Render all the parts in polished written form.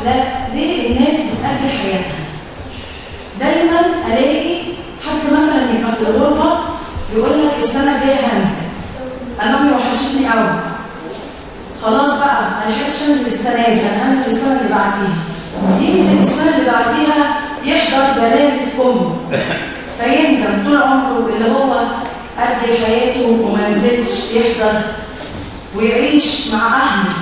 لا ليه الناس بتأجل حياتها؟ دايما الاقي حد مثلا يبقى في الغربه يقول لك السنه الجايه هنزل، انا امي وحشتني قوي، خلاص بقى ما لحقتش انزل السنه دي، انا هنزل السنه اللي بعديها. ينزل السنه اللي بعديها يحضر جنازه امه فيندم طول عمره اللي هو أجل حياته وما نزلش يحضر ويعيش مع أهله.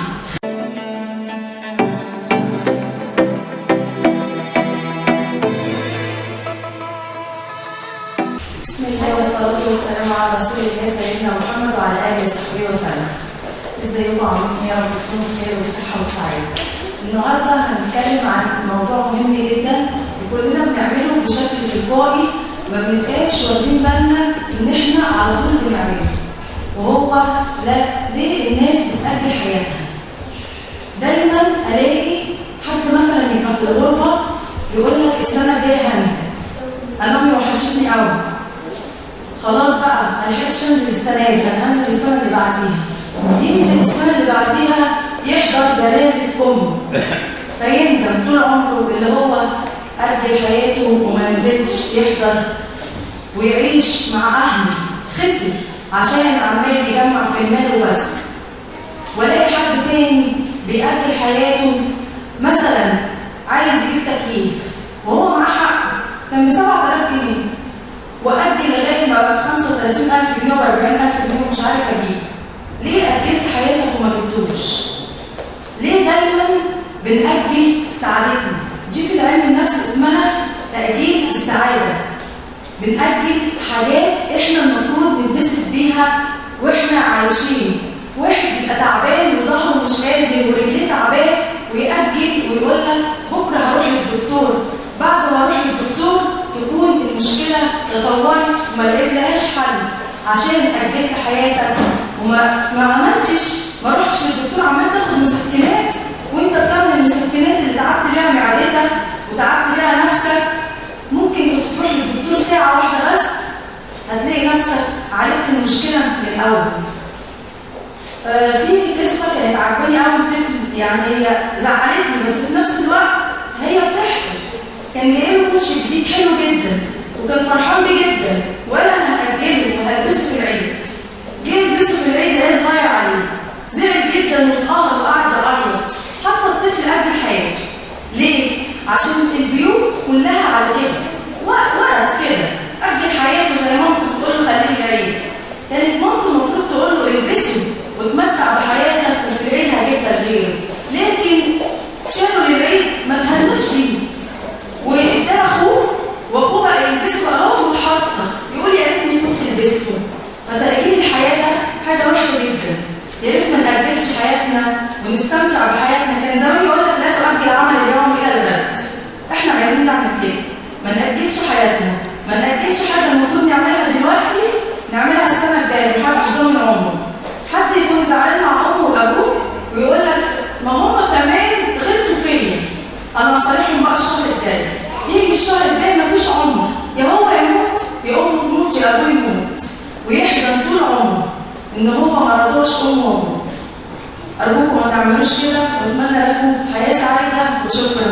بسم الله والصلاة والسلام على رسول الله سيدنا محمد وعلى آله وصحبه وسلم. ازيكم عاملين يا رب تكونوا بخير وبصحة وسعادة. النهارده هنتكلم عن موضوع مهم جدا وكلنا بنعمله بشكل تلقائي ما بنبقاش واخدين بالنا ان احنا على طول بنعمله، وهو لا ليه الناس بتأجل حياتها؟ دايما الاقي حد مثلا يبقى في الغربه يقول لك السنه الجايه هنزل، انا امي وحشتني قوي، خلاص بقى ما لحقتش انزل السنه دي، انا هنزل السنه اللي بعديها. ينزل السنه اللي بعديها يحضر جنازه امه فيندم طول عمره اللي هو أجل حياته وما نزلش يحضر ويعيش مع أهله، خسر عشان عمال يجمع في المال وبس. ولاقي حد تاني بيأجل حياته، مثلا عايز يجيب تكييف وهو معاه حق كان ب 7000 جنيه وأجل لغاية ما بقى 35000 جنيه و40000 جنيه ومش عارف أجيب. ليه أجلت حياتك وما جبتوش؟ ليه دايما بنأجل سعادتنا؟ دي في علم النفس اسمها تأجيل السعادة. بنأجل حاجات احنا المفروض نتبسط بيها واحنا عايشين. واحد يبقى تعبان وظهره مش قادر ورجليه تعبان ويأجل ويقول لك بكره هروح للدكتور، بعد ما اروح للدكتور تكون المشكلة تطورت وما لقيتلهاش حل عشان أجلت حياتك وما ما رحتش للدكتور، عمال تاخد مسكنات وانت بتعمل المسكنات اللي تعبت بيها معدتك وتعبت بيها نفسك. ممكن كنت تروح للدكتور ساعة واحدة بس هتلاقي نفسك عالجت المشكلة من الأول. في قصة كانت عجباني قوي الطفل، يعني هي زعلتني بس في نفس الوقت هي بتحصل. كان جاي له كوتش جديد حلو جدا وكان فرحان بيه جدا وقال انا هأجله وهلبسه في العيد. جه يلبسه في العيد ده صغير عليه، زعل جدا واتقهر وقعد يعيط. حتى الطفل أجل حياته. ليه؟ عشان البيوت كلها على كده ورث كده أجل حياته. زي مامته بتقول له خليه العيد، كانت مامته المفروض تقول له البسه وتمتع بحياتك وفي العيد هجيب لك غيره، لكن شالوا للعيد ما تهناش بيه واداه اخوه واخوه بقى يلبسه اهو وتحصن يقول يا ريتني كنت لبسته. فتأجيل الحياه ده حاجه وحشه جدا. يا ريت ما نأجلش حياتنا ونستمتع بحياتنا. كان زمان يقول لك لا تؤجل عمل اليوم الى الغد. احنا عايزين نعمل كده، ما نأجلش حياتنا، ما نأجلش حاجه المفروض نعملها دلوقتي نعملها السنه الجايه. محدش ضامن عمره. حد يكون زعلان مع امه وابوه ويقول لك ما هم كمان غلطوا فيا، انا هصالحهم بقى الشهر الجاي. يجي الشهر الجاي مفيش عمر، يا هو يموت يا امه تموت يا ابوه يموت ويحزن طول عمره ان هو ما رضاش امه وابوه. ارجوكم ما تعملوش كده واتمنى لكم حياه سعيده وشكرا.